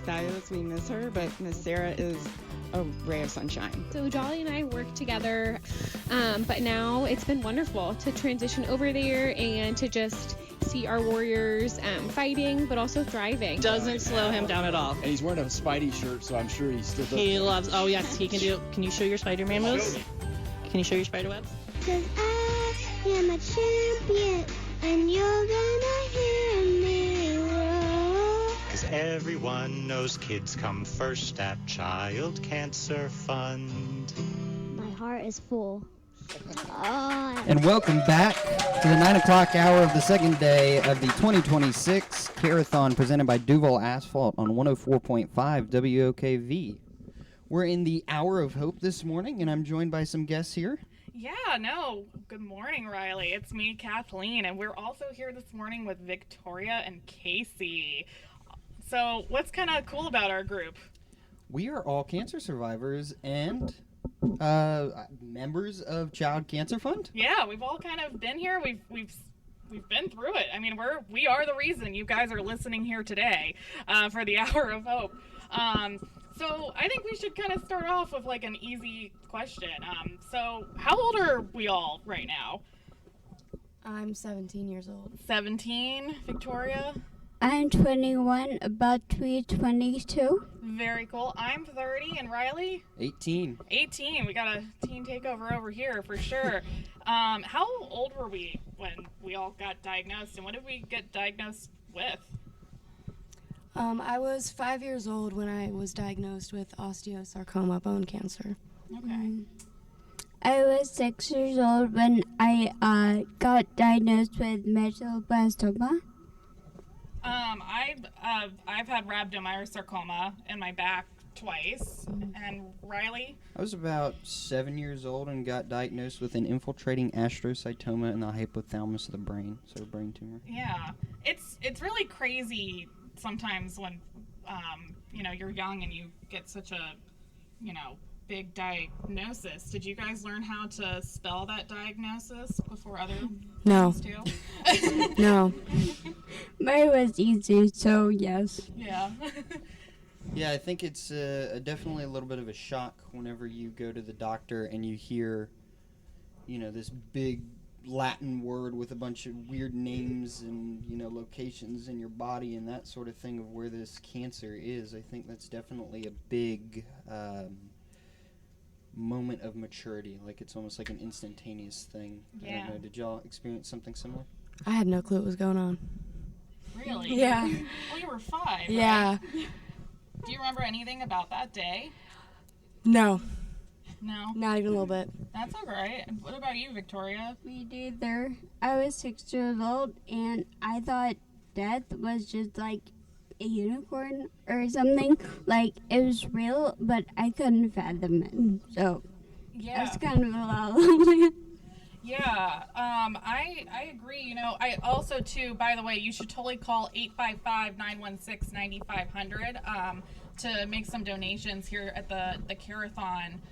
fabulous. We miss her, but Miss Sarah is a ray of sunshine. So Jolly and I work together, but now it's been wonderful to transition over there and to just see our Warriors fighting, but also thriving. Doesn't slow him down at all. And he's wearing a Spidey shirt, so I'm sure he still does. He loves, oh yes, he can do, can you show your Spider-Man moves? Can you show your spider webs? 'Cause I am a champion, and you're gonna hear me roar. 'Cause everyone knows kids come first at Child Cancer Fund. My heart is full. And welcome back to the 9 o'clock hour of the second day of the 2026 Care-a-thon presented by Duval Asphalt on 104.5 WOKV. We're in the Hour of Hope this morning, and I'm joined by some guests here. Good morning, Riley. It's me, Kathleen, and we're also here this morning with Victoria and Casey. So what's kind of cool about our group? We are all cancer survivors and members of Child Cancer Fund. Yeah, we've all kind of been here. We've been through it. I mean, we are the reason you guys are listening here today for the Hour of Hope. So I think we should kind of start off with like an easy question. So how old are we all right now? I'm 17 years old. 17, Victoria? I'm 21, about to be 22. Very cool. I'm 30, and Riley? 18. 18. We got a teen takeover over here for sure. How old were we when we all got diagnosed, and what did we get diagnosed with? I was 5 years old when I was diagnosed with osteosarcoma bone cancer. Okay. I was 6 years old when I got diagnosed with medulloblastoma. I've had rhabdomyosarcoma in my back twice. And Riley? I was about 7 years old and got diagnosed with an infiltrating astrocytoma in the hypothalamus of the brain, so a brain tumor. Yeah. It's really crazy sometimes when you're young and you get such a big diagnosis. Did you guys learn how to spell that diagnosis before other No. things too? No. Mine was easy, so yes. Yeah. Yeah, I think it's definitely a little bit of a shock whenever you go to the doctor and you hear, this big Latin word with a bunch of weird names and, locations in your body and that sort of thing of where this cancer is. I think that's definitely a big moment of maturity. Like, it's almost like an instantaneous thing. Yeah. I don't know, did y'all experience something similar? I had no clue what was going on. Really? Yeah. Well, you were 5, Yeah. right? Do you remember anything about that day? No. No? Not even a little bit. That's all right. What about you, Victoria? Me neither. I was 6 years old, and I thought death was just like a unicorn or something. Like, it was real, but I couldn't fathom it. So, Yeah. that's kind of a lot. Yeah, I agree. I also, too, by the way, you should totally call 855-916-9500 to make some donations here at the Care-a-thon.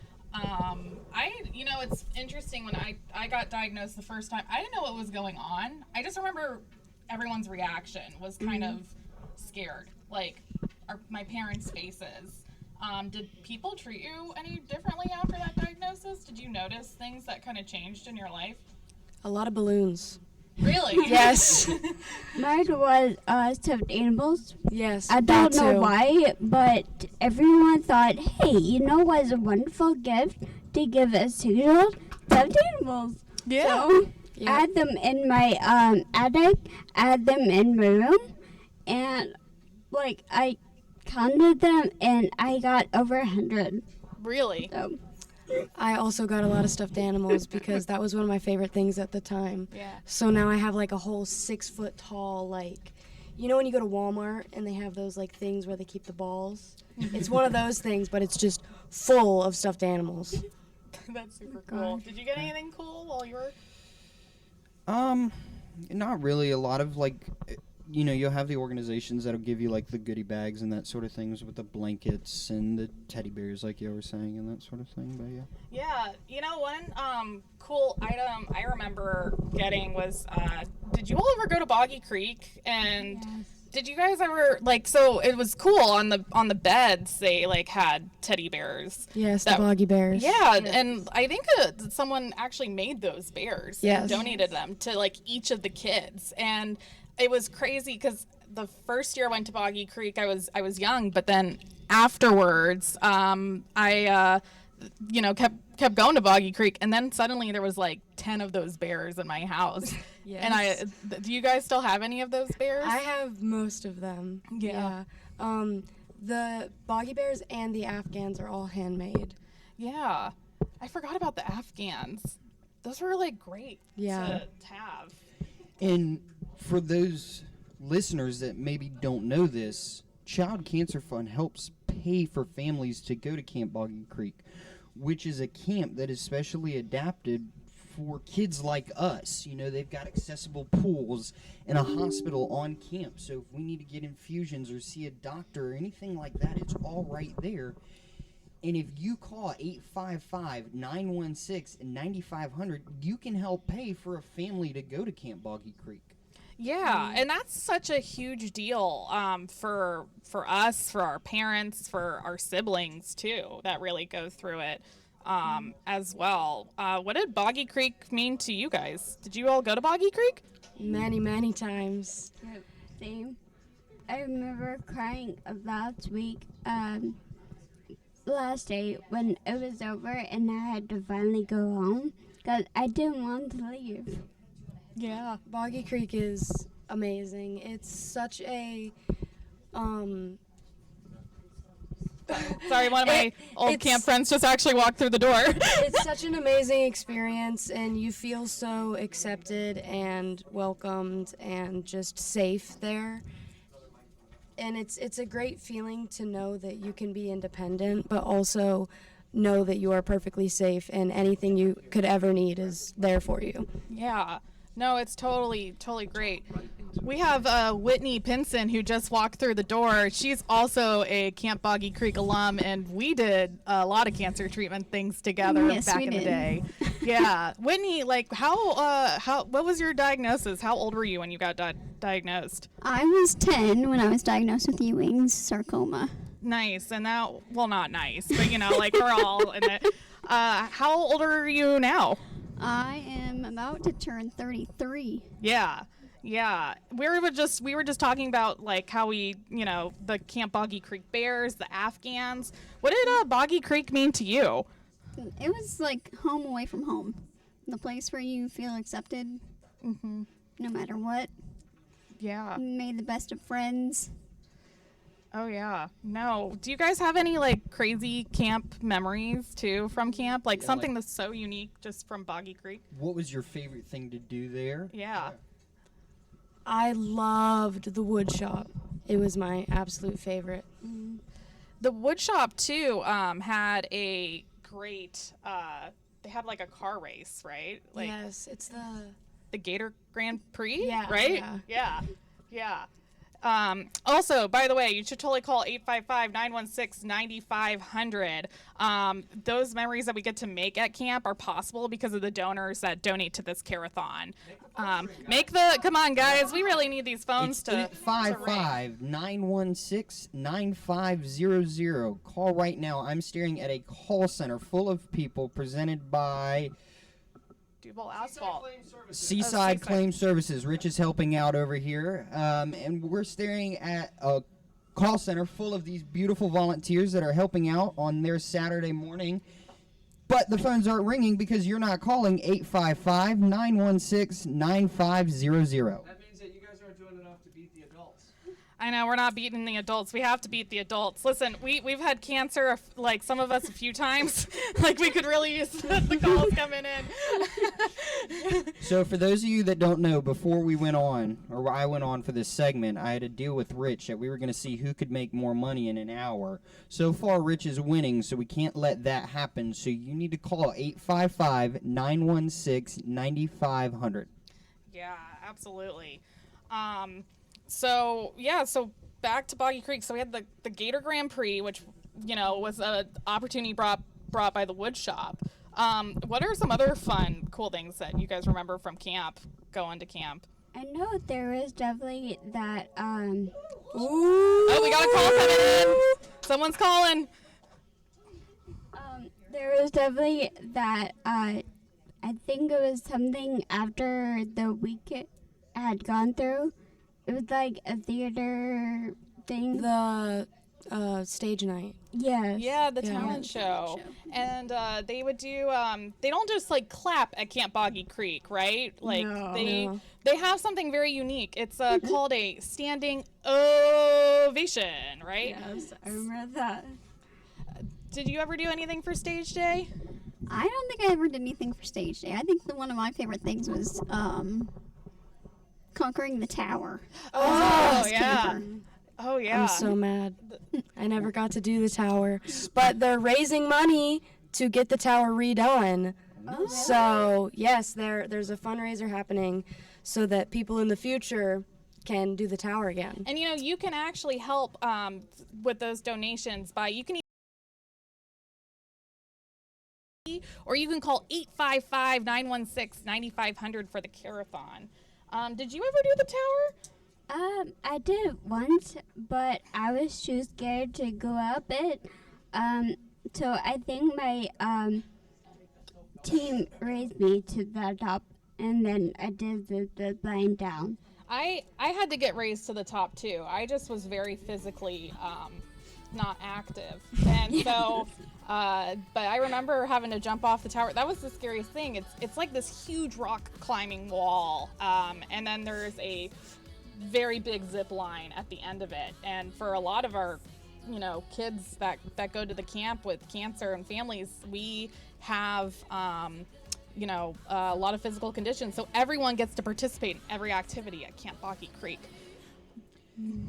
It's interesting when I got diagnosed the first time, I didn't know what was going on. I just remember everyone's reaction was kind of scared, like my parents' faces. Did people treat you any differently after that diagnosis? Did you notice things that kind of changed in your life? A lot of balloons. Really? Yes. Mine was stuffed animals. Yes. I don't that know too. why, but everyone thought, hey, what's a wonderful gift to give a 6-year-old? Stuffed animals. Yeah. So Yeah. I had them in my attic, I had them in my room, and I counted them, and I got over 100. Really? So I also got a lot of stuffed animals because that was one of my favorite things at the time. Yeah. So now I have like a whole 6 foot tall, when you go to Walmart and they have those things where they keep the balls? It's one of those things, but it's just full of stuffed animals. That's super cool. Did you get anything cool while you were? Not really. A lot of you'll have the organizations that'll give you the goodie bags and that sort of things with the blankets and the teddy bears, like you were saying, and that sort of thing. But yeah. Yeah. One cool item I remember getting was, did you all ever go to Boggy Creek and Did you guys ever like? So it was cool on the beds. They like had teddy bears. Yes, the Boggy Bears. Yeah, and I think someone actually made those bears. Yes. And donated them to like each of the kids, and it was crazy because the first year I went to Boggy Creek, I was young, but then afterwards, I kept going to Boggy Creek, and then suddenly there was like 10 of those bears in my house. Yes. And do you guys still have any of those bears? I have most of them. Yeah. The Boggy Bears and the Afghans are all handmade. Yeah. I forgot about the Afghans. Those were like great to have. And for those listeners that maybe don't know this, Child Cancer Fund helps pay for families to go to Camp Boggy Creek, which is a camp that is specially adapted for kids like us. You know, they've got accessible pools and a hospital on camp. So if we need to get infusions or see a doctor or anything like that, it's all right there. And if you call 855-916-9500, you can help pay for a family to go to Camp Boggy Creek. Yeah, and that's such a huge deal for us, for our parents, for our siblings too, that really go through it as well. What did Boggy Creek mean to you guys? Did you all go to Boggy Creek? Many, many times. Yep, same. I remember crying last week, last day when it was over and I had to finally go home because I didn't want to leave. Yeah. Boggy Creek is amazing. It's such a Sorry, one of my old camp friends just actually walked through the door. it's such an amazing experience, and you feel so accepted and welcomed and just safe there. And it's a great feeling to know that you can be independent, but also know that you are perfectly safe and anything you could ever need is there for you. Yeah. No, it's totally great. We have Whitney Pinson, who just walked through the door. She's also a Camp Boggy Creek alum, and we did a lot of cancer treatment things together back in the day. Yeah. Whitney, like, what was your diagnosis? How old were you when you got diagnosed? I was 10 when I was diagnosed with Ewing's sarcoma. Nice. And now, well, not nice, but, like, we're all in it. How old are you now? I am about to turn 33. Yeah. We were just talking about like how we, the Camp Boggy Creek Bears, the Afghans. What did Boggy Creek mean to you? It was like home away from home. The place where you feel accepted no matter what. Yeah. Made the best of friends. Oh, yeah. No. Do you guys have any, like, crazy camp memories, too, from camp? Like, something that's so unique just from Boggy Creek? What was your favorite thing to do there? Yeah. I loved the wood shop. It was my absolute favorite. The wood shop, too, had a great, they had, like, a car race, right? Like, yes, it's the Gator Grand Prix, yeah, right? Yeah. Also, by the way, you should totally call 855-916-9500. Those memories that we get to make at camp are possible because of the donors that donate to this care-a-thon. Come on, guys, we really need these phones to 855-916-9500. Call right now. I'm staring at a call center full of people presented by Duval Asphalt. Seaside Claim Services. Rich is helping out over here. And we're staring at a call center full of these beautiful volunteers that are helping out on their Saturday morning. But the phones aren't ringing because you're not calling 855-916-9500. That means that you guys aren't doing enough to beat the adults. I know, we're not beating the adults. We have to beat the adults. Listen, we've had cancer, like, some of us a few times. Like, we could really use the calls coming in. So for those of you that don't know, before we went on, or I went on for this segment, I had a deal with Rich that we were going to see who could make more money in an hour. So far, Rich is winning, so we can't let that happen. So you need to call 855-916-9500. Yeah, absolutely. So back to Boggy Creek. So we had the Gator Grand Prix, which, was an opportunity brought by the wood shop. What are some other fun, cool things that you guys remember from camp, going to camp? I know there is definitely that. Oh, we got a call coming in. Someone's calling. There was definitely that. I think it was something after the week I had gone through. It was like a theater thing. The stage night. Yes. Yeah, the talent show. And they would do, they don't just like clap at Camp Boggy Creek, right? Like they have something very unique. It's called a standing ovation, right? Yes, I remember that. Did you ever do anything for stage day? I don't think I ever did anything for stage day. I think one of my favorite things was conquering the tower. Oh, yeah. Oh, yeah. I'm so mad. I never got to do the tower. But they're raising money to get the tower redone. Oh, So, yes, there's a fundraiser happening so that people in the future can do the tower again. And, you know, you can actually help with those donations by, you can or you can call 855-916-9500 for the Care-a-thon. Did you ever do the tower? I did it once, but I was too scared to go up it. So I think my team raised me to the top, and then I did the blind down. I had to get raised to the top too. I just was very physically not active, and so. But I remember having to jump off the tower. That was the scariest thing. It's like this huge rock climbing wall, and then there's a very big zip line at the end of it. And for a lot of our, you know, kids that go to the camp with cancer and families, we have, you know, a lot of physical conditions. So everyone gets to participate in every activity at Camp Boggy Creek.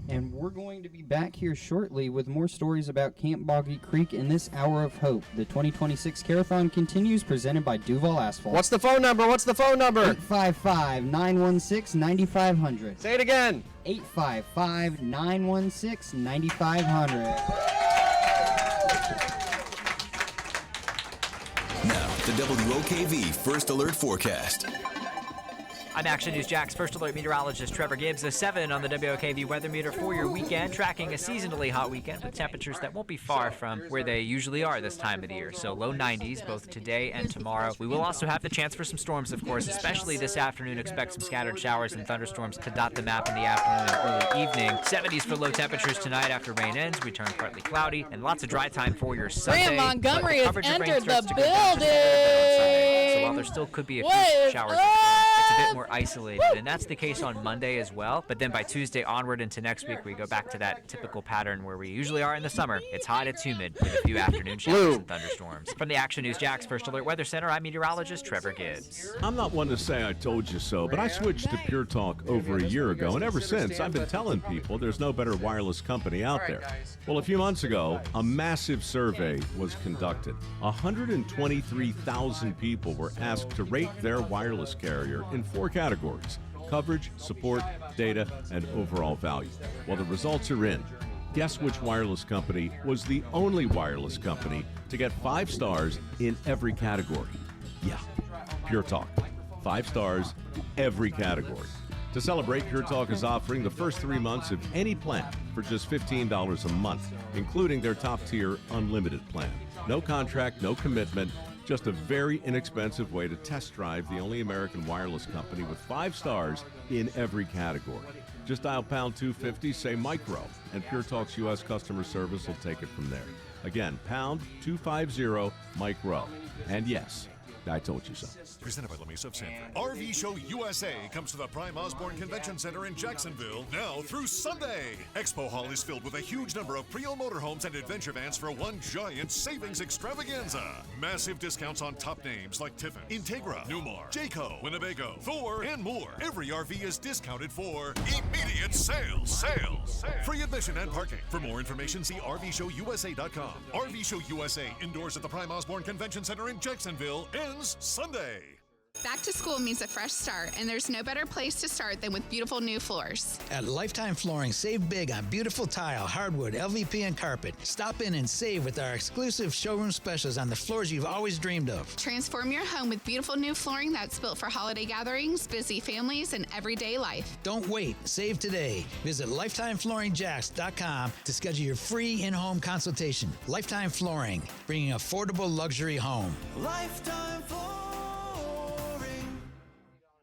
And we're going to be back here shortly with more stories about Camp Boggy Creek in this Hour of Hope. The 2026 Care-a-thon continues, presented by Duval Asphalt. What's the phone number? 855-916-9500. Say it again. 855-916-9500. Now, the WOKV First Alert Forecast. I'm Action News Jack's First Alert meteorologist Trevor Gibbs. A 7 on the WOKV weather meter for your weekend, tracking a seasonally hot weekend with temperatures that won't be far from where they usually are this time of the year. So low 90s both today and tomorrow. We will also have the chance for some storms, of course, especially this afternoon. Expect some scattered showers and thunderstorms to dot the map in the afternoon and early evening. 70s for low temperatures tonight after rain ends. We turn partly cloudy and lots of dry time for your Sunday. Graham Montgomery has entered the building. So while there still could be a few showers, it's a bit more isolated, and that's the case on Monday as well. But then by Tuesday onward into next week, we go back to that typical pattern where we usually are in the summer. It's hot, it's humid, with a few afternoon showers and thunderstorms. From the Action News Jack's First Alert Weather Center, I'm meteorologist Trevor Gibbs. I'm not one to say I told you so, but I switched to Pure Talk over a year ago, and ever since I've been telling people there's no better wireless company out there. Well, a few months ago, a massive survey was conducted. 123,000 people were asked to rate their wireless carrier in 4 categories: coverage, support, data, and overall value. Well, the results are in. Guess which wireless company was the only wireless company to get 5 stars in every category? Yeah, Pure Talk. 5 stars, every category. To celebrate, Pure Talk is offering the first 3 months of any plan for just $15 a month, including their top-tier unlimited plan. No contract, no commitment, just a very inexpensive way to test drive the only American wireless company with 5 stars in every category. Just dial pound 250, say micro, and Pure Talk's U.S. customer service will take it from there. Again, pound 250, micro. And yes, I told you so. Presented by La Mesa of Sanford. RV Show USA comes to the Prime Osborne Convention Center in Jacksonville now through Sunday. Expo Hall is filled with a huge number of pre-owned motorhomes and adventure vans for one giant savings extravaganza. Massive discounts on top names like Tiffin, Integra, Newmar, Jayco, Winnebago, Thor, and more. Every RV is discounted for immediate sales. Free admission and parking. For more information, see RVShowUSA.com. RV Show USA indoors at the Prime Osborne Convention Center in Jacksonville ends Sunday. Back to school means a fresh start, and there's no better place to start than with beautiful new floors. At Lifetime Flooring, save big on beautiful tile, hardwood, LVP, and carpet. Stop in and save with our exclusive showroom specials on the floors you've always dreamed of. Transform your home with beautiful new flooring that's built for holiday gatherings, busy families, and everyday life. Don't wait. Save today. Visit LifetimeFlooringJax.com to schedule your free in-home consultation. Lifetime Flooring, bringing affordable luxury home. Lifetime Flooring.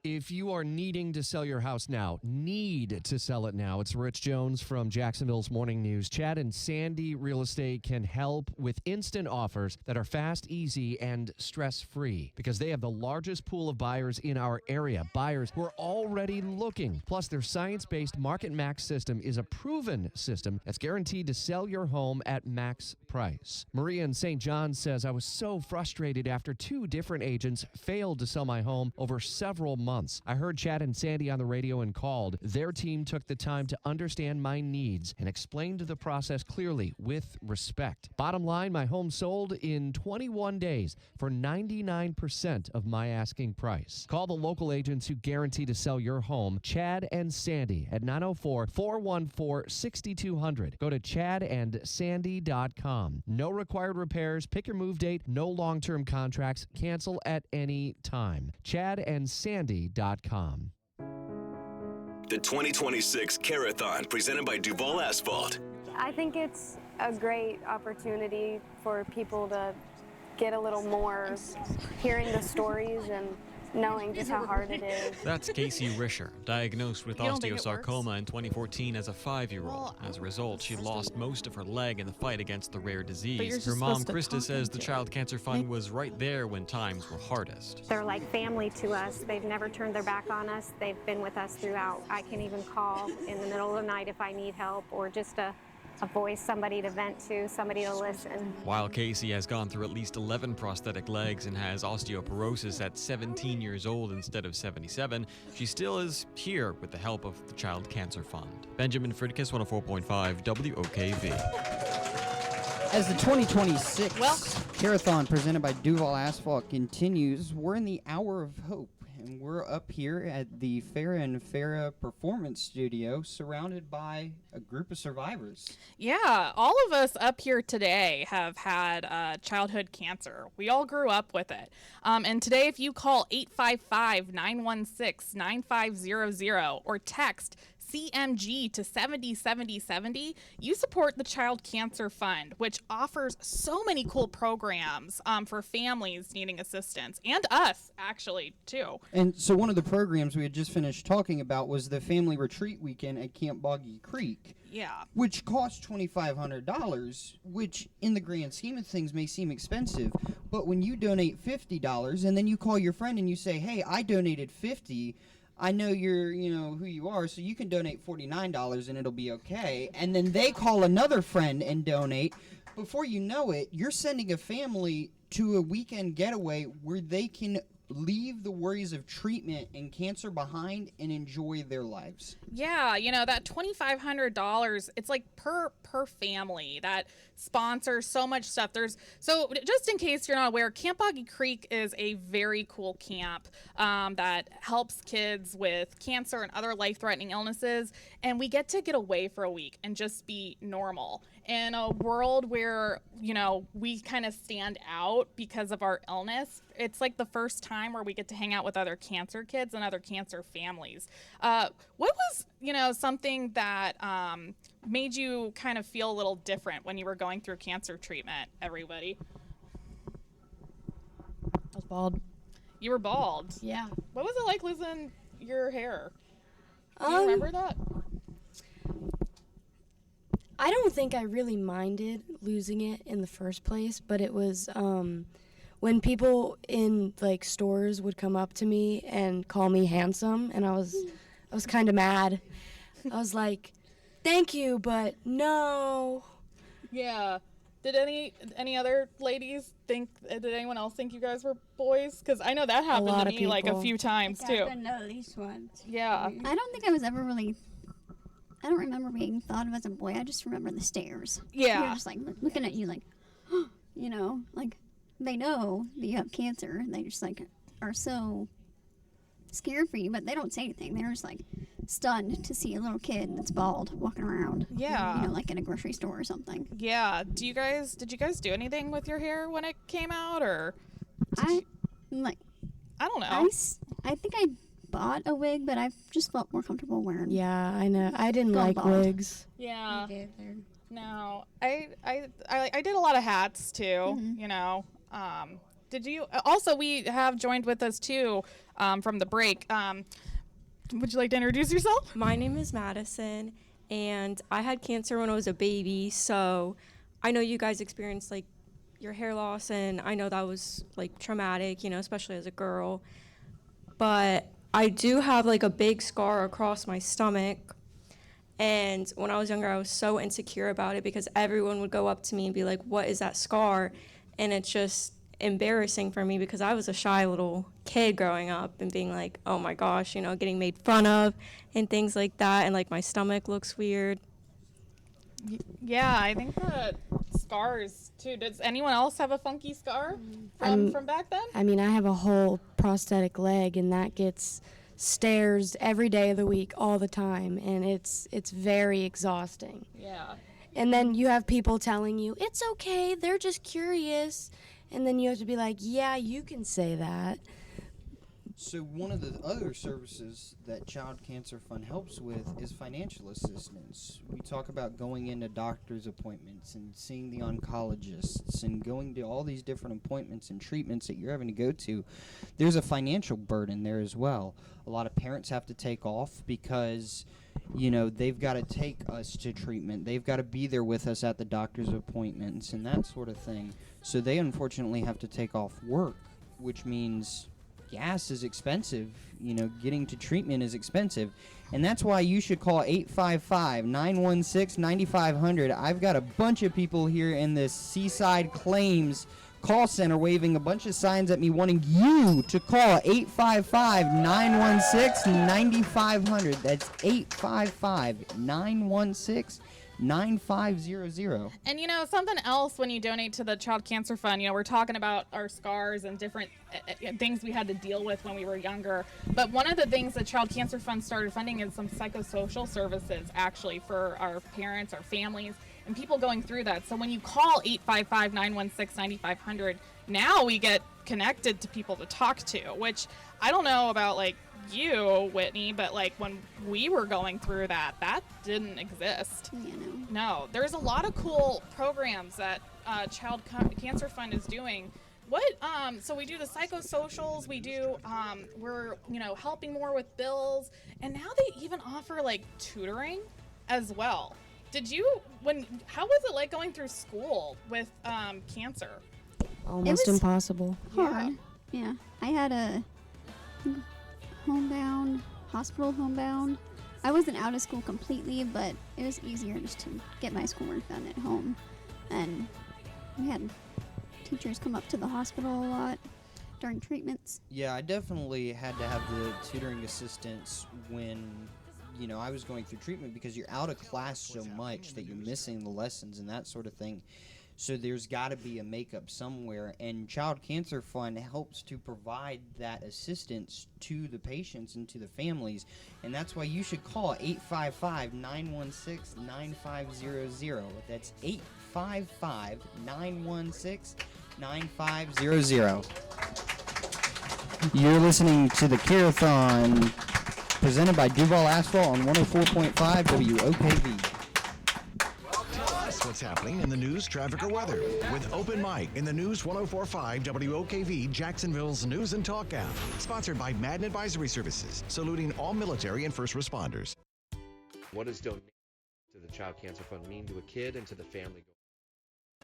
If you are needing to sell your house now, need to sell it now, it's Rich Jones from Jacksonville's Morning News. Chad and Sandy Real Estate can help with instant offers that are fast, easy, and stress-free because they have the largest pool of buyers in our area, buyers who are already looking. Plus, their science-based Market Max system is a proven system that's guaranteed to sell your home at max price. Maria in St. John says, I was so frustrated after 2 different agents failed to sell my home over several months. I heard Chad and Sandy on the radio and called. Their team took the time to understand my needs and explained the process clearly with respect. Bottom line, my home sold in 21 days for 99% of my asking price. Call the local agents who guarantee to sell your home, Chad and Sandy, at 904-414-6200. Go to chadandsandy.com. No required repairs, pick your move date, no long-term contracts, cancel at any time. chadandsandy.com. The 2026 Care-a-thon, presented by Duval Asphalt. I think it's a great opportunity for people to get a little more hearing the stories and knowing just how hard it is. That's Casey Risher, diagnosed with osteosarcoma in 2014 as a 5-year-old. As a result, she lost most of her leg in the fight against the rare disease. Her mom, Krista, says the Child Cancer Fund was right there when times were hardest. They're like family to us. They've never turned their back on us. They've been with us throughout. I can even call in the middle of the night if I need help or just a voice, somebody to vent to, somebody to listen. While Casey has gone through at least 11 prosthetic legs and has osteoporosis at 17 years old instead of 77, she still is here with the help of the Child Cancer Fund. Benjamin Fridkis, 104.5 WOKV. As the 2026 Care-a-thon presented by Duval Asphalt continues, we're in the hour of hope. And we're up here at the Farrah Performance Studio, surrounded by a group of survivors. Yeah, all of us up here today have had childhood cancer. We all grew up with it. And today, if you call 855-916-9500 or text CMG to 707070, you support the Child Cancer Fund, which offers so many cool programs for families needing assistance, and us, actually, too. And so one of the programs we had just finished talking about was the family retreat weekend at Camp Boggy Creek. Yeah. Which cost $2,500, which in the grand scheme of things may seem expensive, but when you donate $50 and then you call your friend and you say, hey, I donated $50, I know you're, who you are, so you can donate $49 and it'll be okay. And then they call another friend and donate. Before you know it, you're sending a family to a weekend getaway where they can leave the worries of treatment and cancer behind and enjoy their lives. Yeah, that $2,500, it's like per family that sponsors so much stuff. So just in case you're not aware, Camp Boggy Creek is a very cool camp that helps kids with cancer and other life-threatening illnesses, and we get to get away for a week and just be normal. In a world where, we kind of stand out because of our illness, it's like the first time where we get to hang out with other cancer kids and other cancer families. What was, something that made you kind of feel a little different when you were going through cancer treatment, everybody? I was bald. You were bald? Yeah. What was it like losing your hair? Do you remember that? I don't think I really minded losing it in the first place, but it was when people in stores would come up to me and call me handsome, and I was kind of mad. I was like, "Thank you, but no." Yeah. Did any other ladies think? Did anyone else think you guys were boys? Because I know that happened to me a few times too. Happened at least once. Yeah. I don't think I was ever really. I don't remember being thought of as a boy. I just remember the stares. Yeah. They're just looking at you they know that you have cancer. They just are so scared for you, but they don't say anything. They're just like stunned to see a little kid that's bald walking around. Yeah. You know, like in a grocery store or something. Yeah. Did you guys do anything with your hair when it came out, or? I don't know. I think I bought a wig, but I've just felt more comfortable wearing. Yeah, I know. I didn't going like bald. wigs. Yeah. No, I did a lot of hats too. Mm-hmm. You know. Did you also? We have joined with us too from the break. Would you like to introduce yourself? My name is Madison, and I had cancer when I was a baby. So I know you guys experienced like your hair loss, and I know that was like traumatic, you know, especially as a girl. But I do have like a big scar across my stomach. And when I was younger, I was so insecure about it because everyone would go up to me and be like, "What is that scar?" And it's just embarrassing for me because I was a shy little kid growing up and being like, "Oh my gosh," you know, getting made fun of and things like that. And like my stomach looks weird. Yeah, I think that scars too. Does anyone else have a funky scar from back then? I mean, I have a whole prosthetic leg, and that gets stares every day of the week, all the time, and it's very exhausting. Yeah. And then you have people telling you, "It's okay, they're just curious." And then you have to be like, "Yeah, you can say that." So one of the other services that Child Cancer Fund helps with is financial assistance. We talk about going into doctor's appointments and seeing the oncologists and going to all these different appointments and treatments that you're having to go to. There's a financial burden there as well. A lot of parents have to take off because, you know, they've got to take us to treatment. They've got to be there with us at the doctor's appointments and that sort of thing. So they unfortunately have to take off work, which means gas is expensive. You know, getting to treatment is expensive. And that's why you should call 855-916-9500. I've got a bunch of people here in this Seaside Claims call center waving a bunch of signs at me wanting you to call 855-916-9500. That's 855-916-9500. And you know, something else when you donate to the Child Cancer Fund, you know, we're talking about our scars and different things we had to deal with when we were younger. But one of the things the Child Cancer Fund started funding is some psychosocial services actually for our parents, our families, and people going through that. So when you call 855-916-9500, now we get connected to people to talk to, which I don't know about like you, Whitney, but like when we were going through that didn't exist. No, there's a lot of cool programs that Child Cancer Fund is doing. So we do the psychosocials, we do, we're, you know, helping more with bills, and now they even offer like tutoring as well. How was it like going through school with cancer? Almost impossible. Hard. Yeah. I had a hospital homebound. I wasn't out of school completely, but it was easier just to get my schoolwork done at home. And we had teachers come up to the hospital a lot during treatments. Yeah, I definitely had to have the tutoring assistance when, you know, I was going through treatment because you're out of class so much that you're missing the lessons and that sort of thing. So there's got to be a makeup somewhere, and Child Cancer Fund helps to provide that assistance to the patients and to the families, and that's why you should call 855-916-9500. That's 855-916-9500. You're listening to the Care-a-thon presented by Duval Asphalt on 104.5 WOKV. What's happening in the news, traffic, or weather with Open Mic in the News 104.5 WOKV Jacksonville's News and Talk app. Sponsored by Madden Advisory Services, saluting all military and first responders. What does donation to the Child Cancer Fund mean to a kid and to the family?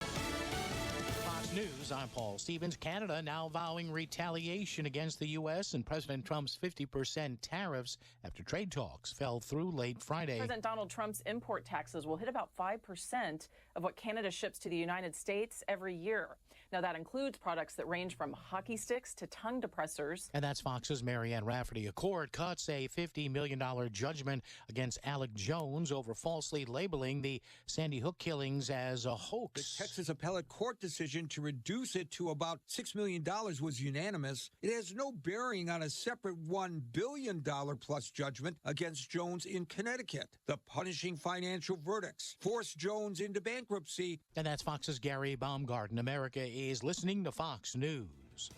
Fox News, I'm Paul Stevens. Canada now vowing retaliation against the U.S. and President Trump's 50% tariffs after trade talks fell through late Friday. President Donald Trump's import taxes will hit about 5% of what Canada ships to the United States every year. Now, that includes products that range from hockey sticks to tongue depressors. And that's Fox's Marianne Rafferty. A court cuts a $50 million judgment against Alec Jones over falsely labeling the Sandy Hook killings as a hoax. The Texas Appellate Court decision to reduce it to about $6 million was unanimous, it has no bearing on a separate $1 billion plus judgment against Jones in Connecticut. The punishing financial verdicts forced Jones into bankruptcy. And that's Fox's Gary Baumgarten. America is listening to Fox News.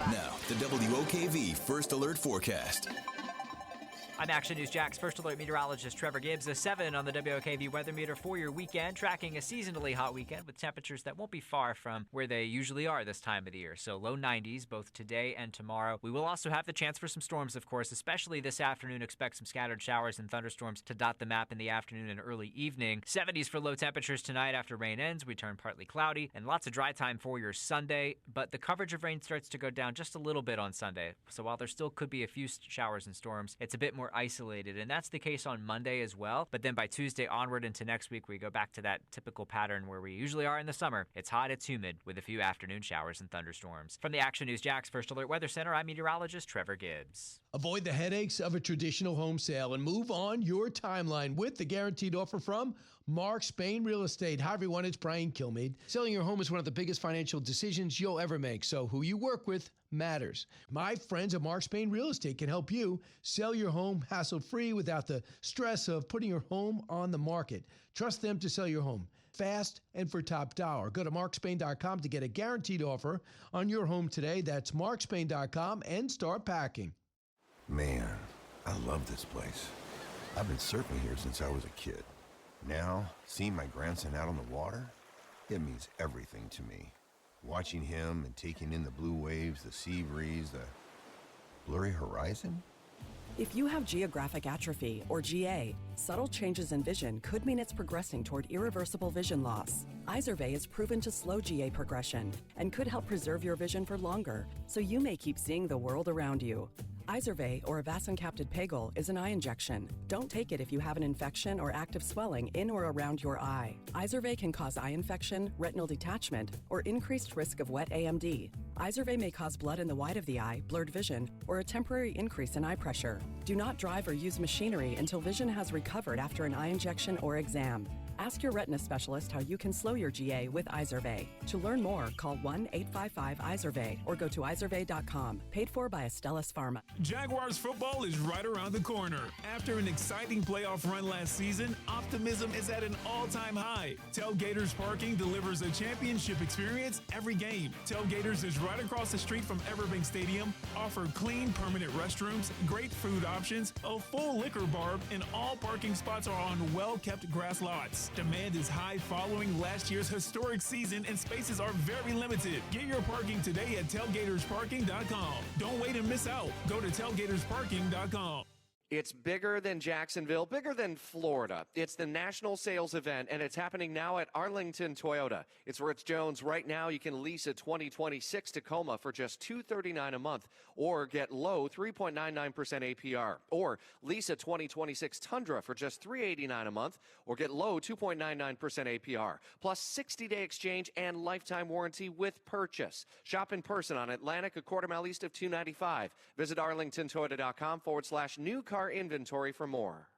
Now, the WOKV First Alert Forecast. I'm Action News Jack's First Alert meteorologist Trevor Gibbs. A 7 on the WOKV weather meter for your weekend, tracking a seasonally hot weekend with temperatures that won't be far from where they usually are this time of the year. So low 90s both today and tomorrow. We will also have the chance for some storms, of course, especially this afternoon. Expect some scattered showers and thunderstorms to dot the map in the afternoon and early evening. 70s for low temperatures tonight after rain ends. We turn partly cloudy and lots of dry time for your Sunday, but the coverage of rain starts to go down just a little bit on Sunday. So while there still could be a few showers and storms, it's a bit more isolated, and that's the case on Monday as well. But then by Tuesday onward into next week, we go back to that typical pattern where we usually are in the summer. It's hot, it's humid, with a few afternoon showers and thunderstorms. From the Action News Jack's First Alert Weather Center, I'm meteorologist Trevor Gibbs. Avoid the headaches of a traditional home sale and move on your timeline with the guaranteed offer from Mark Spain Real Estate. Hi, everyone. It's Brian Kilmeade. Selling your home is one of the biggest financial decisions you'll ever make, so who you work with matters. My friends at Mark Spain Real Estate can help you sell your home hassle-free without the stress of putting your home on the market. Trust them to sell your home fast and for top dollar. Go to markspain.com to get a guaranteed offer on your home today. That's markspain.com and start packing. Man, I love this place. I've been surfing here since I was a kid. Now, seeing my grandson out on the water, it means everything to me. Watching him and taking in the blue waves, the sea breeze, the blurry horizon. If you have geographic atrophy, or GA, subtle changes in vision could mean it's progressing toward irreversible vision loss. Izervay is proven to slow GA progression and could help preserve your vision for longer, so you may keep seeing the world around you. Izervay, or avacincaptad pegol, is an eye injection. Don't take it if you have an infection or active swelling in or around your eye. Izervay can cause eye infection, retinal detachment, or increased risk of wet AMD. Izervay may cause blood in the white of the eye, blurred vision, or a temporary increase in eye pressure. Do not drive or use machinery until vision has recovered after an eye injection or exam. Ask your retina specialist how you can slow your GA with Izervay. To learn more, call 1-855-IZERVAY or go to izervay.com. Paid for by Astellas Pharma. Jaguars football is right around the corner. After an exciting playoff run last season, optimism is at an all-time high. Tailgaters Parking delivers a championship experience every game. Tailgaters is right across the street from Everbank Stadium, offer clean, permanent restrooms, great food options, a full liquor bar, and all parking spots are on well-kept grass lots. Demand is high following last year's historic season, and spaces are very limited. Get your parking today at tailgatorsparking.com. Don't wait and miss out. Go to tailgatorsparking.com. It's bigger than Jacksonville, bigger than Florida. It's the national sales event, and it's happening now at Arlington Toyota. It's Rich Jones. Right now, you can lease a 2026 Tacoma for just $239 a month, or get low 3.99% APR, or lease a 2026 Tundra for just $389 a month, or get low 2.99% APR, plus 60-day exchange and lifetime warranty with purchase. Shop in person on Atlantic, a quarter mile east of 295. Visit arlingtontoyota.com/new car inventory for more.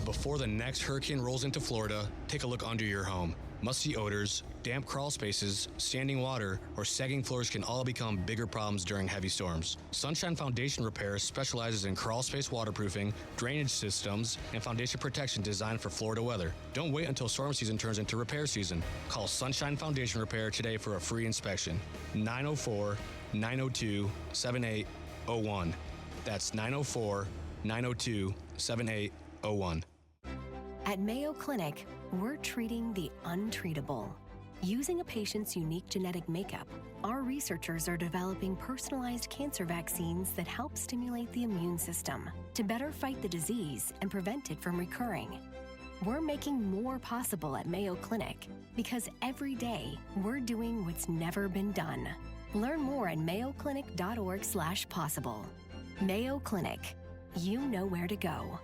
Before the next hurricane rolls into Florida, take a look under your home. Musty odors, damp crawl spaces, standing water, or sagging floors can all become bigger problems during heavy storms. Sunshine Foundation Repair specializes in crawl space waterproofing, drainage systems, and foundation protection designed for Florida weather. Don't wait until storm season turns into repair season. Call Sunshine Foundation Repair today for a free inspection. 904-902-7801. That's 904-902-7801. At Mayo Clinic, we're treating the untreatable. Using a patient's unique genetic makeup, our researchers are developing personalized cancer vaccines that help stimulate the immune system to better fight the disease and prevent it from recurring. We're making more possible at Mayo Clinic because every day we're doing what's never been done. Learn more at mayoclinic.org/possible. Mayo Clinic. You know where to go.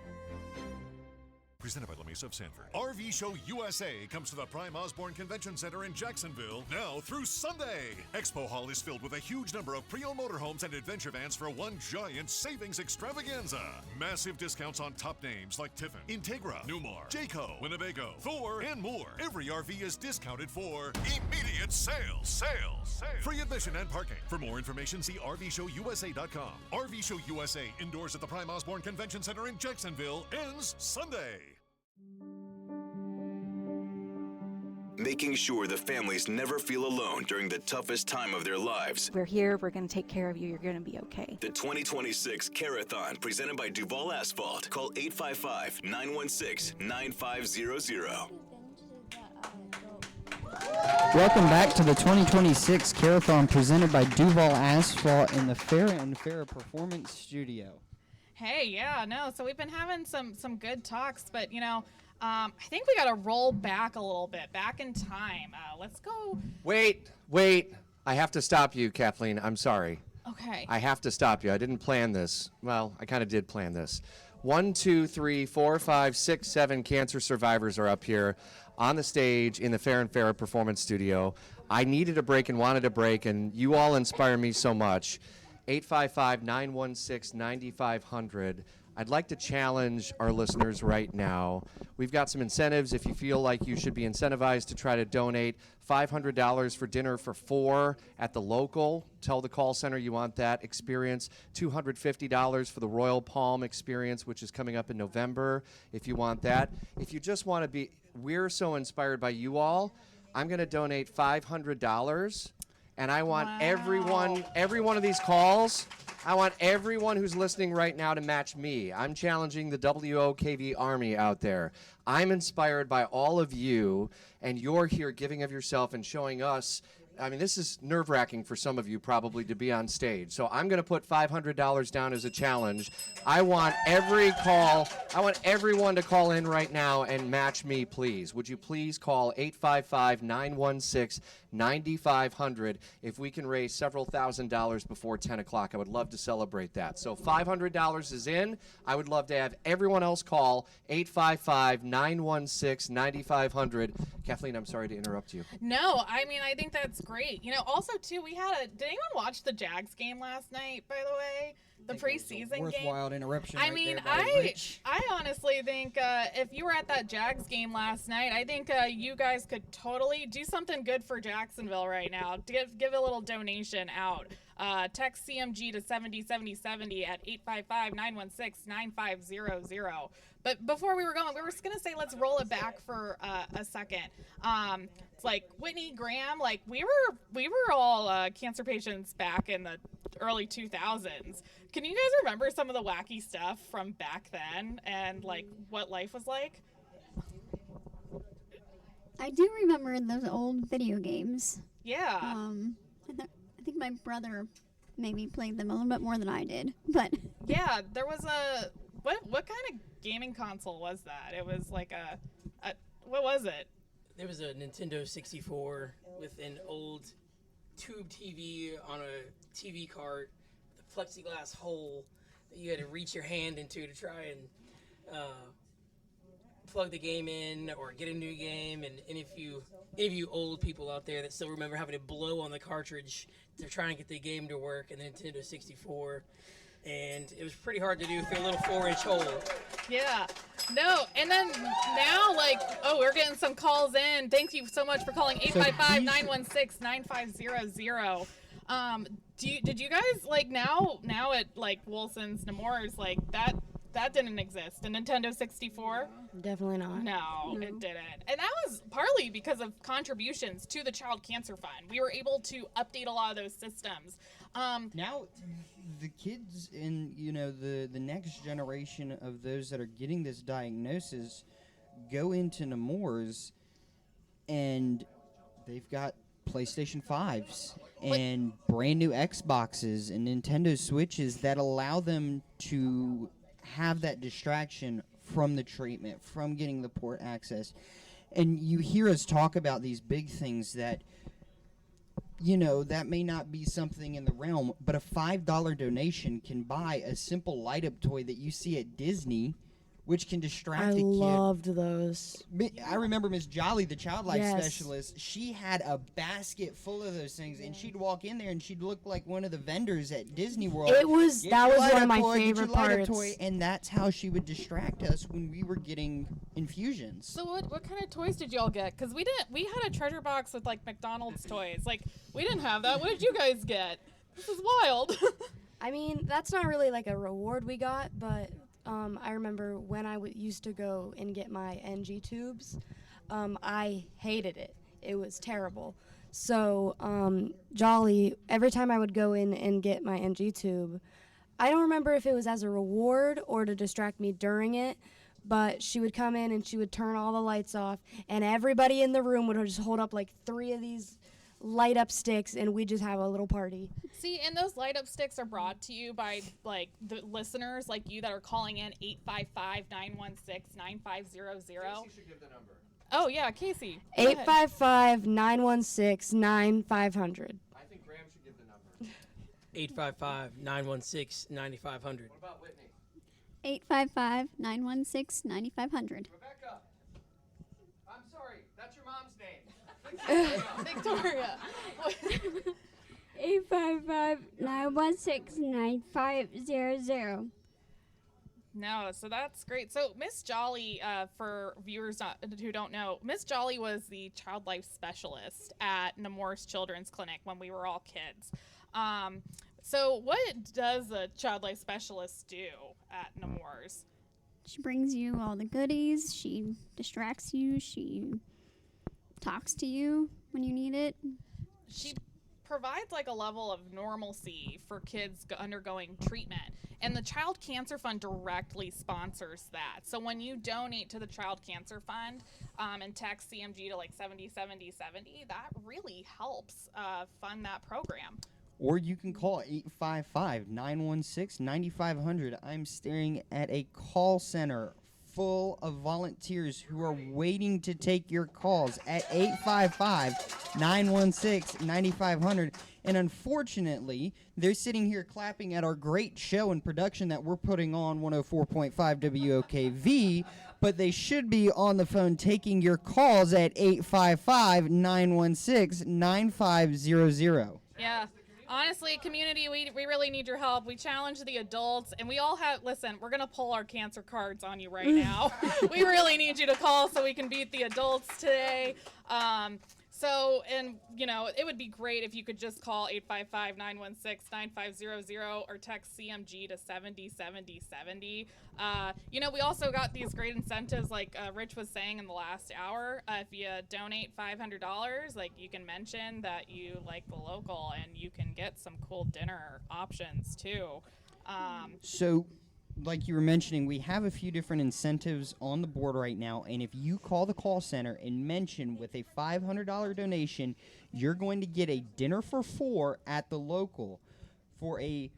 Presented by La Mesa of Sanford. RV Show USA comes to the Prime Osborne Convention Center in Jacksonville now through Sunday. Expo Hall is filled with a huge number of pre-owned motorhomes and adventure vans for one giant savings extravaganza. Massive discounts on top names like Tiffin, Integra, Newmar, Jayco, Winnebago, Thor, and more. Every RV is discounted for immediate sales. Free admission and parking. For more information, see RVShowUSA.com. RV Show USA indoors at the Prime Osborne Convention Center in Jacksonville ends Sunday. Making sure the families never feel alone during the toughest time of their lives. We're here. We're going to take care of you. You're going to be okay. The 2026 Care-a-thon, presented by Duval Asphalt. Call 855-916-9500. Welcome back to the 2026 Care-a-thon presented by Duval Asphalt in the Fair and Fair Performance Studio. Hey, yeah, no. So we've been having some good talks, but I think we got to roll back a little bit, back in time. Let's go. Wait. I have to stop you, Kathleen. I'm sorry. Okay. I have to stop you. I didn't plan this. Well, I kind of did plan this. 1, 2, 3, 4, 5, 6, 7 cancer survivors are up here on the stage in the Fair and Fair Performance Studio. I needed a break and wanted a break, and you all inspire me so much. 855-916-9500. I'd like to challenge our listeners right now. We've got some incentives if you feel like you should be incentivized to try to donate. $500 for dinner for 4 at the local. Tell the call center you want that experience. $250 for the Royal Palm experience, which is coming up in November, if you want that. If you just want to be, we're so inspired by you all, I'm going to donate $500. And I want every one of these calls, I want everyone who's listening right now to match me. I'm challenging the WOKV Army out there. I'm inspired by all of you, and you're here giving of yourself and showing us. I mean, this is nerve-wracking for some of you probably to be on stage. So I'm going to put $500 down as a challenge. I want every call. I want everyone to call in right now and match me, please. Would you please call 855-916-9500 if we can raise several $1,000s before 10 o'clock. I would love to celebrate that. So $500 is in. I would love to have everyone else call 855-916-9500. Kathleen, I'm sorry to interrupt you. No, I mean, I think that's great. Also, too, did anyone watch the Jags game last night, by the way? The preseason game? Worthwhile interruption. I mean, I honestly think if you were at that Jags game last night, I think you guys could totally do something good for Jacksonville right now. Give a little donation out. Text CMG to 707070 at 855-916-9500. But before we were going, we were just going to say let's roll it back for a second. It's like Whitney Graham, like we were all cancer patients back in the early 2000s. Can you guys remember some of the wacky stuff from back then and like what life was like? I do remember those old video games. Yeah. I think my brother maybe played them a little bit more than I did, but yeah, there was what kind of gaming console was that? It was like a what was it? There was a Nintendo 64 with an old tube TV on a TV cart with a plexiglass hole that you had to reach your hand into to try and plug the game in or get a new game. And if you old people out there that still remember having to blow on the cartridge to try and get the game to work in the Nintendo 64, and it was pretty hard to do with your little 4-inch hole. Yeah. No, and then now, we're getting some calls in. Thank you so much for calling 855-916-9500. Did you guys, now at, Wilson's, Nemours, that didn't exist. The Nintendo 64? Definitely not. No, it didn't. And that was partly because of contributions to the Child Cancer Fund. We were able to update a lot of those systems. Now, the kids in, the next generation of those that are getting this diagnosis go into Nemours and they've got PlayStation 5s and brand new Xboxes and Nintendo Switches that allow them to have that distraction from the treatment, from getting the port access. And you hear us talk about these big things that, that may not be something in the realm, but a $5 donation can buy a simple light-up toy that you see at Disney which can distract I a kid. loved those. I remember Miss Jolly, the child life Yes. specialist. She had a basket full of those things, and she'd walk in there and she'd look like one of the vendors at Disney World. That was one of my Get favorite your light-up parts. toy, and that's how she would distract us when we were getting infusions. So what kind of toys did y'all get? Because we had a treasure box with like McDonald's toys. Like we didn't have that. What did you guys get? This is wild. I mean, that's not really like a reward we got, but I remember when I used to go and get my NG tubes, I hated it. It was terrible. So Jolly, every time I would go in and get my NG tube, I don't remember if it was as a reward or to distract me during it, but she would come in and she would turn all the lights off, and everybody in the room would just hold up like 3 of these light up sticks, and we just have a little party. See, and those light up sticks are brought to you by like the listeners like you that are calling in 855-916-9500. Casey should give the number. Oh yeah, Casey. Go ahead. 855-916-9500. I think Graham should give the number. 855-916-9500. What about Whitney? 855-916-9500. Rebecca. I'm sorry, that's your mom's name. Victoria. 855-916-9500. No, so that's great. So Miss Jolly, for viewers who don't know, Miss Jolly was the child life specialist at Nemours Children's Clinic when we were all kids. So what does a child life specialist do at Nemours? She brings you all the goodies. She distracts you. She talks to you when you need it. She provides like a level of normalcy for kids undergoing treatment, and the Child Cancer Fund directly sponsors that. So when you donate to the Child Cancer Fund and text CMG to like 707070, that really helps fund that program. Or you can call 855-916-9500. I'm staring at a call center full of volunteers who are waiting to take your calls at 855-916-9500. And unfortunately, they're sitting here clapping at our great show and production that we're putting on 104.5 WOKV, but they should be on the phone taking your calls at 855-916-9500. Yeah. Honestly, community, we really need your help. We challenge the adults, and we all have, listen, we're going to pull our cancer cards on you right now. We really need you to call so we can beat the adults today. It would be great if you could just call 855-916-9500 or text CMG to 707070. We also got these great incentives like Rich was saying in the last hour. If you donate $500, like you can mention that you like the local and you can get some cool dinner options too. So, like you were mentioning, we have a few different incentives on the board right now, and if you call the call center and mention with a $500 donation, you're going to get a dinner for 4 at the local. For a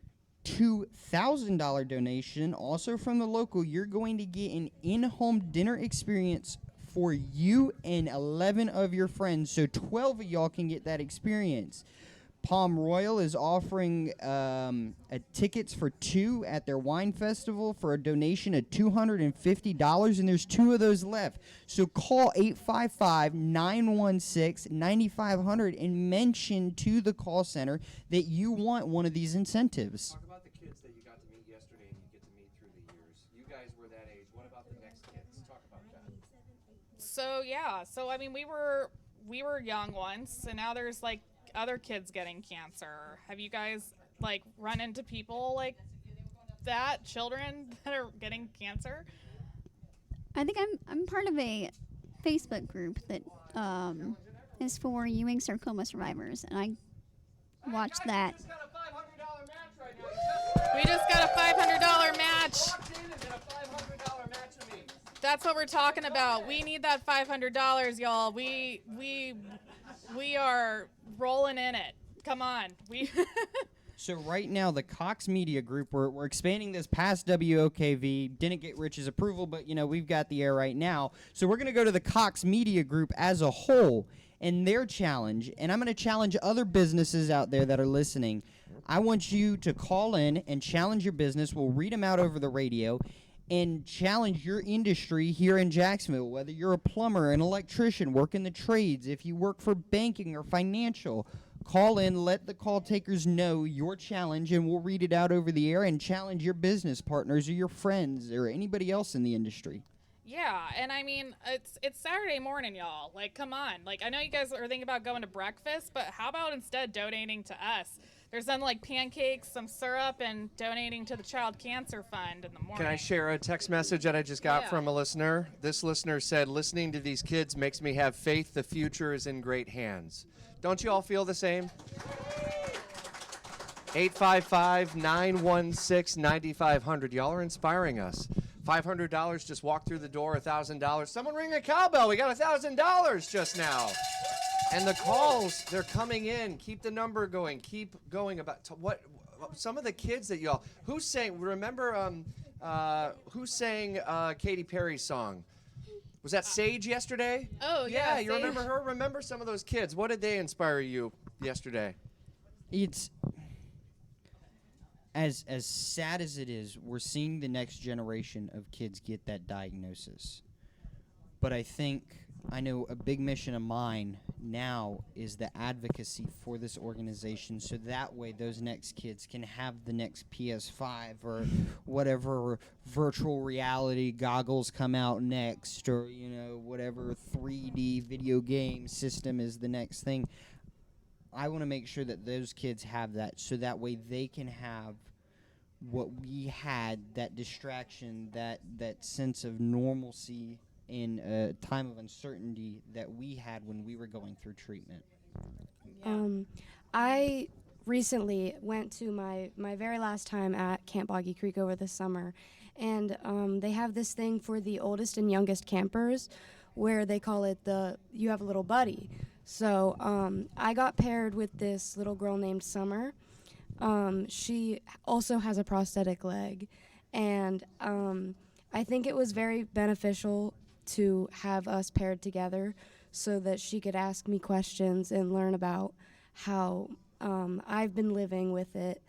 $2,000 donation, also from the local, you're going to get an in-home dinner experience for you and 11 of your friends, so 12 of y'all can get that experience. Palm Royal is offering tickets for 2 at their wine festival for a donation of $250, and there's 2 of those left. So call 855-916-9500 and mention to the call center that you want one of these incentives. Talk about the kids that you got to meet yesterday and you get to meet through the years. You guys were that age. What about the next kids? Talk about that. So I mean, we were young once, and now there's like other kids getting cancer. Have you guys like run into people like that, children that are getting cancer? I think I'm part of a Facebook group that is for Ewing sarcoma survivors, and I watched that. We just got a $500 match. That's what we're talking about. We need that $500, y'all. We are rolling in it. Come on. So right now, the Cox Media Group, we're expanding this past WOKV. Didn't get Rich's approval, but, we've got the air right now. So we're going to go to the Cox Media Group as a whole and their challenge. And I'm going to challenge other businesses out there that are listening. I want you to call in and challenge your business. We'll read them out over the radio. and challenge your industry here in Jacksonville, whether you're a plumber, an electrician, work in the trades, if you work for banking or financial. Call in, let the call takers know your challenge, and we'll read it out over the air and challenge your business partners or your friends or anybody else in the industry. Yeah, and I mean, it's Saturday morning, y'all. Like, come on. Like, I know you guys are thinking about going to breakfast, but how about instead donating to us? There's some, like, pancakes, some syrup, and donating to the Child Cancer Fund in the morning. Can I share a text message that I just got from a listener? This listener said, listening to these kids makes me have faith the future is in great hands. Don't you all feel the same? 855-916-9500. Y'all are inspiring us. $500 just walked through the door, $1,000. Someone ring a cowbell. We got $1,000 just now. And the calls, they're coming in. Keep the number going. Keep going about what some of the kids that y'all, who sang, remember who sang Katy Perry's song? Was that Sage yesterday? Oh, yeah. You remember her? Remember some of those kids. What did they inspire you yesterday? It's as sad as it is, we're seeing the next generation of kids get that diagnosis. But I know a big mission of mine now is the advocacy for this organization, so that way those next kids can have the next PS5 or whatever virtual reality goggles come out next, or whatever 3D video game system is the next thing. I want to make sure that those kids have that, so that way they can have what we had, that distraction, that sense of normalcy in a time of uncertainty that we had when we were going through treatment. I recently went to my very last time at Camp Boggy Creek over the summer, and they have this thing for the oldest and youngest campers where they call it you have a little buddy. So I got paired with this little girl named Summer. She also has a prosthetic leg, and I think it was very beneficial to have us paired together so that she could ask me questions and learn about how I've been living with it.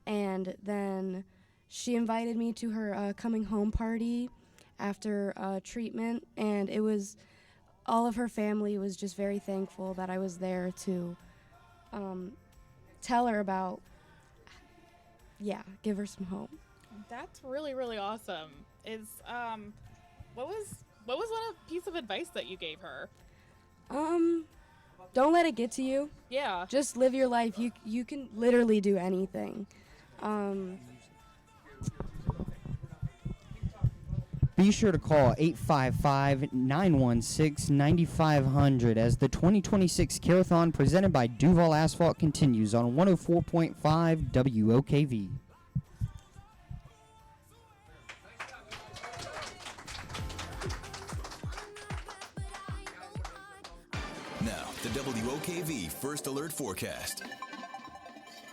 And then she invited me to her coming home party after treatment, and all of her family was just very thankful that I was there to tell her about, give her some hope. That's really, really awesome. What was one piece of advice that you gave her? Don't let it get to you. Yeah. Just live your life. You can literally do anything. Be sure to call 855-916-9500 as the 2026 Care-a-thon presented by Duval Asphalt continues on 104.5 WOKV. Now, the WOKV First Alert Forecast.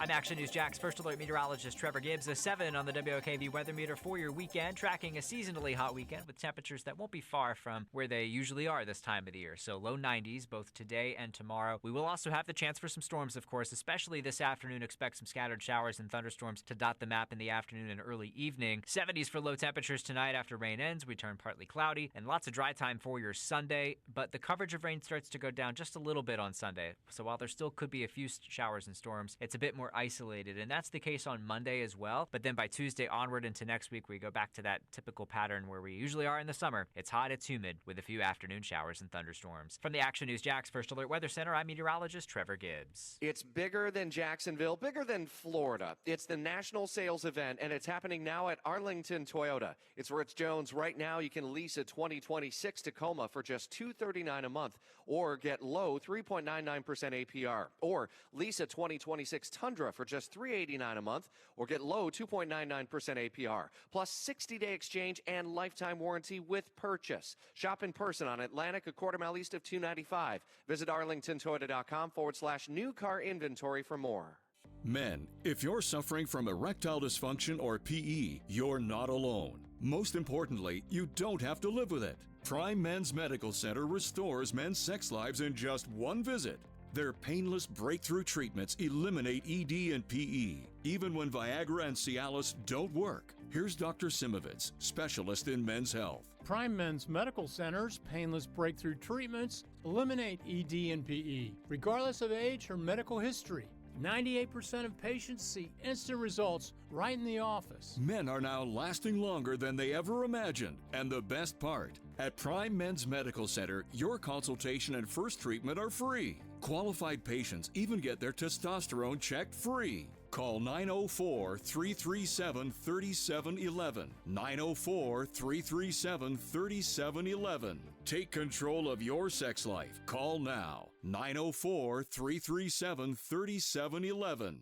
I'm Action News Jack's First Alert meteorologist Trevor Gibbs. A 7 on the WOKV weather meter for your weekend, tracking a seasonally hot weekend with temperatures that won't be far from where they usually are this time of the year. So low 90s both today and tomorrow. We will also have the chance for some storms, of course, especially this afternoon. Expect some scattered showers and thunderstorms to dot the map in the afternoon and early evening. 70s for low temperatures tonight after rain ends. We turn partly cloudy and lots of dry time for your Sunday, but the coverage of rain starts to go down just a little bit on Sunday. So while there still could be a few showers and storms, it's a bit more isolated, and that's the case on Monday as well. But then by Tuesday onward into next week, we go back to that typical pattern where we usually are in the summer. It's hot, it's humid, with a few afternoon showers and thunderstorms. From the Action News Jack's First Alert Weather Center, I'm meteorologist Trevor Gibbs. It's bigger than Jacksonville, bigger than Florida. It's the national sales event, and it's happening now at Arlington Toyota. It's Rich Jones. Right now, you can lease a 2026 Tacoma for just $239 a month, or get low 3.99% APR, or lease a 2026 Tundra for just $389 a month, or get low 2.99% APR, plus 60-day exchange and lifetime warranty with purchase. Shop in person on Atlantic, a quarter mile east of 295. Visit arlingtontoyota.com/new car inventory for more. Men, if you're suffering from erectile dysfunction or PE, you're not alone. Most importantly, you don't have to live with it. Prime Men's Medical Center restores men's sex lives in just one visit. Their painless breakthrough treatments eliminate ED and PE, even when Viagra and Cialis don't work. Here's Dr. Simovitz, specialist in men's health. Prime Men's Medical Center's painless breakthrough treatments eliminate ED and PE, regardless of age or medical history. 98% of patients see instant results right in the office. Men are now lasting longer than they ever imagined. And the best part, at Prime Men's Medical Center, your consultation and first treatment are free. Qualified patients even get their testosterone checked free. Call 904-337-3711. 904-337-3711. Take control of your sex life. Call now. 904-337-3711.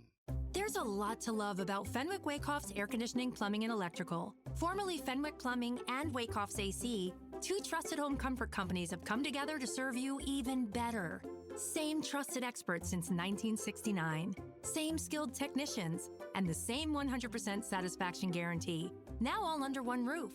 There's a lot to love about Fenwick Wakehoff's air conditioning, plumbing, and electrical. Formerly Fenwick Plumbing and Wakehoff's AC, two trusted home comfort companies have come together to serve you even better. Same trusted experts since 1969. Same skilled technicians. And the same 100% satisfaction guarantee. Now all under one roof.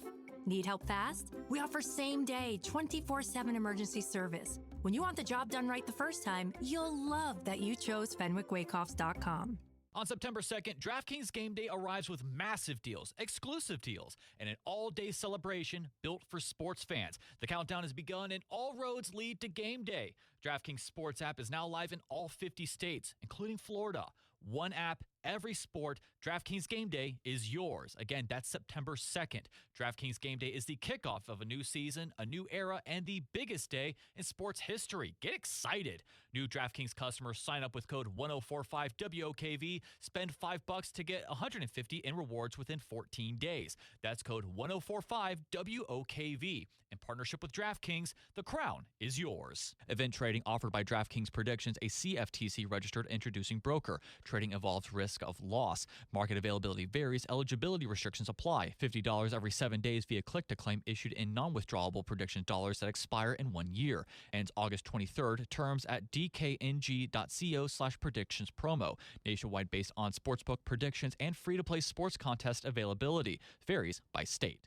Need help fast? We offer same-day, 24/7 emergency service. When you want the job done right the first time, you'll love that you chose FenwickWakehoffs.com. On September 2nd, DraftKings Game Day arrives with massive deals, exclusive deals, and an all-day celebration built for sports fans. The countdown has begun and all roads lead to Game Day. DraftKings Sports app is now live in all 50 states, including Florida. One app, every sport. DraftKings Game Day is yours. Again, that's September 2nd. DraftKings Game Day is the kickoff of a new season, a new era, and the biggest day in sports history. Get excited. New DraftKings customers sign up with code 1045WOKV. Spend $5 to get $150 in rewards within 14 days. That's code 1045WOKV. In partnership with DraftKings, the crown is yours. Event trading offered by DraftKings Predictions, a CFTC-registered introducing broker. Trading involves risk of loss. Market availability varies. Eligibility restrictions apply. $50 every 7 days via click-to-claim issued in non-withdrawable predictions dollars that expire in 1 year. Ends August 23rd. Terms at dkng.co/predictions promo. Nationwide based on sportsbook predictions and free-to-play sports contest availability. Varies by state.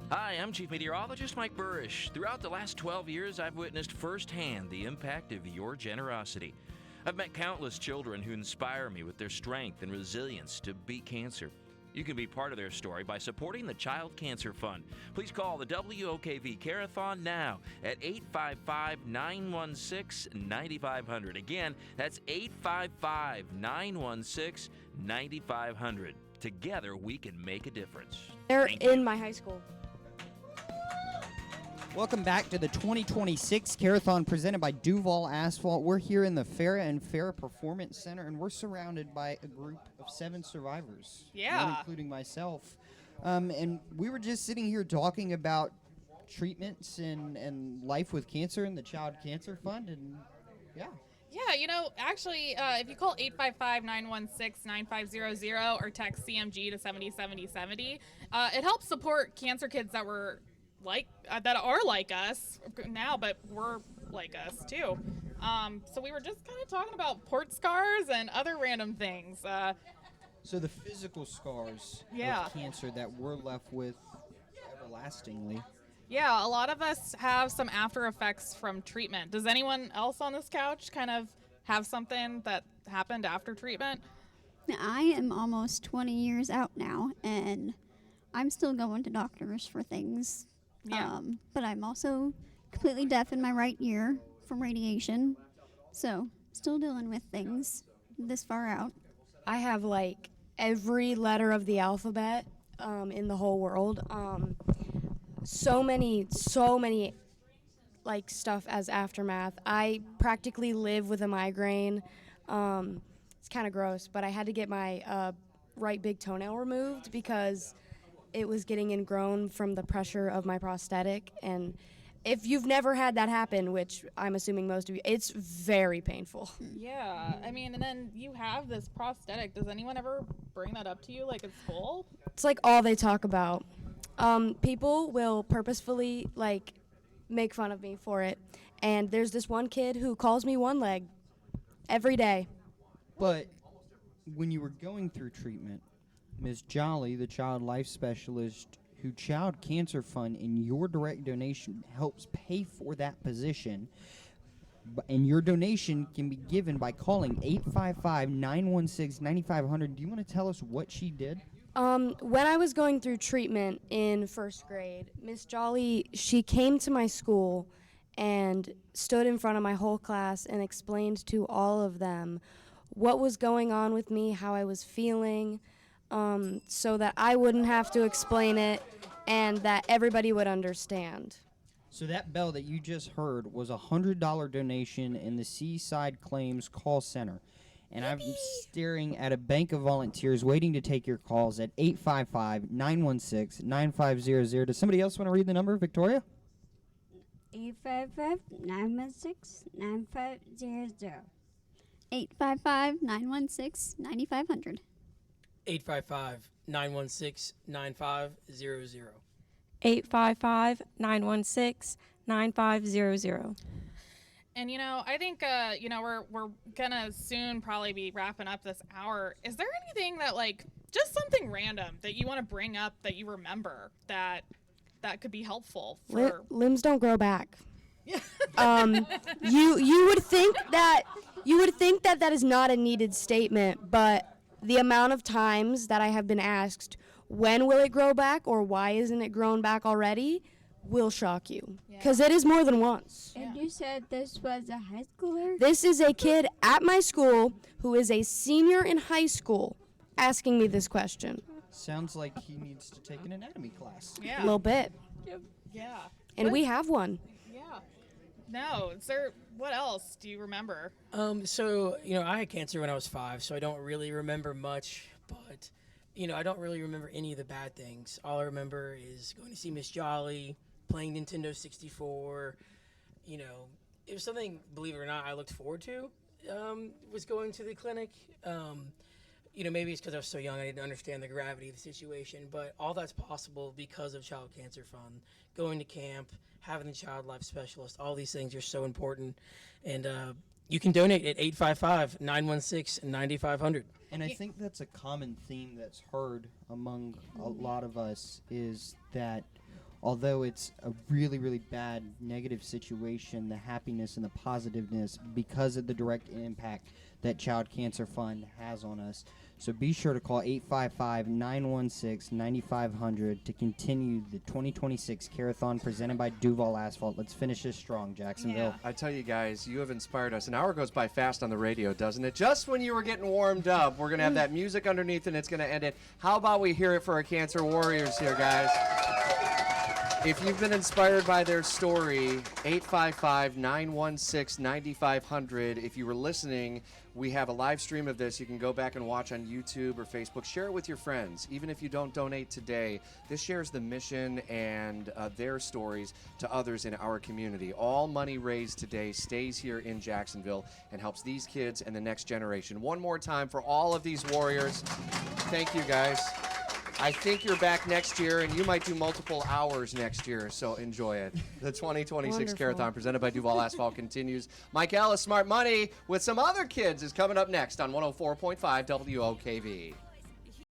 Hi, I'm Chief Meteorologist Mike Burrish. Throughout the last 12 years, I've witnessed firsthand the impact of your generosity. I've met countless children who inspire me with their strength and resilience to beat cancer. You can be part of their story by supporting the Child Cancer Fund. Please call the WOKV Care-a-thon now at 855-916-9500. Again, that's 855-916-9500. Together, we can make a difference. They're in my high school. Welcome back to the 2026 Care-a-thon presented by Duval Asphalt. We're here in the Farrah Performance Center, and we're surrounded by a group of 7 survivors. Yeah. One including myself. And we were just sitting here talking about treatments and life with cancer and the Child Cancer Fund, and yeah. Yeah, you know, actually, if you call 855-916-9500 or text CMG to 707070, it helps support cancer kids that were that are like us now, but were like us too. So we were just kind of talking about port scars and other random things. So the physical scars Yeah. of cancer that we're left with everlastingly. Yeah, a lot of us have some after effects from treatment. Does anyone else on this couch kind of have something that happened after treatment? I am almost 20 years out now, and I'm still going to doctors for things. Yeah. But I'm also completely deaf in my right ear from radiation, so still dealing with things this far out. I have like every letter of the alphabet in the whole world. So many like stuff as aftermath. I practically live with a migraine. It's kind of gross, but I had to get my right big toenail removed because it was getting ingrown from the pressure of my prosthetic. And if you've never had that happen, which I'm assuming most of you, it's very painful. Yeah, I mean, and then you have this prosthetic. Does anyone ever bring that up to you like it's full? It's like all they talk about. People will purposefully like make fun of me for it. And there's this one kid who calls me one leg every day. But when you were going through treatment, Ms. Jolly, the child life specialist, who Child Cancer Fund in your direct donation helps pay for that position, And your donation can be given by calling 855-916-9500. Do you want to tell us what she did? When I was going through treatment in first grade, Miss Jolly, she came to my school and stood in front of my whole class and explained to all of them what was going on with me, how I was feeling, so that I wouldn't have to explain it and that everybody would understand. So that bell that you just heard was a $100 donation in the Seaside Claims Call Center. And I'm staring at a bank of volunteers waiting to take your calls at 855-916-9500. Does somebody else want to read the number, Victoria? 855-916-9500. 855-916-9500. 855-916-9500. 855-916-9500. And I think we're gonna soon probably be wrapping up this hour. Is there anything that just something random that you want to bring up that you remember that could be helpful for Limbs don't grow back. You would think that that is not a needed statement, but the amount of times that I have been asked, when will it grow back or why isn't it grown back already, will shock you. Because it is more than once. And you said this was a high schooler? This is a kid at my school who is a senior in high school asking me this question. Sounds like he needs to take an anatomy class. Yeah. A little bit. Yeah. And we have one. Yeah. No. What else do you remember? So, I had cancer when I was 5, so I don't really remember much, but, I don't really remember any of the bad things. All I remember is going to see Miss Jolly, playing Nintendo 64. It was something, believe it or not, I looked forward to, was going to the clinic. Maybe it's because I was so young I didn't understand the gravity of the situation, but all that's possible because of Child Cancer Fund, going to camp, having the child life specialist, all these things are so important. And you can donate at 855-916-9500. And I think that's a common theme that's heard among a lot of us is that although it's a really, really bad negative situation, the happiness and the positiveness because of the direct impact that Child Cancer Fund has on us. So be sure to call 855-916-9500 to continue the 2026 Care-a-thon presented by Duval Asphalt. Let's finish this strong, Jacksonville. I tell you guys, you have inspired us. An hour goes by fast on the radio, doesn't it? Just when you were getting warmed up, we're going to have that music underneath and it's going to end it. How about we hear it for our cancer warriors here, guys? If you've been inspired by their story, 855-916-9500. If you were listening, we have a live stream of this you can go back and watch on YouTube or Facebook. Share it with your friends. Even if you don't donate today, this shares the mission and their stories to others in our community. All money raised today stays here in Jacksonville and helps these kids and the next generation. One more time for all of these warriors. Thank you, guys. I think you're back next year, and you might do multiple hours next year, so enjoy it. The 2026 Care-a-thon presented by Duval Asphalt continues. Mike Ellis, Smart Money, with some other kids is coming up next on 104.5 WOKV.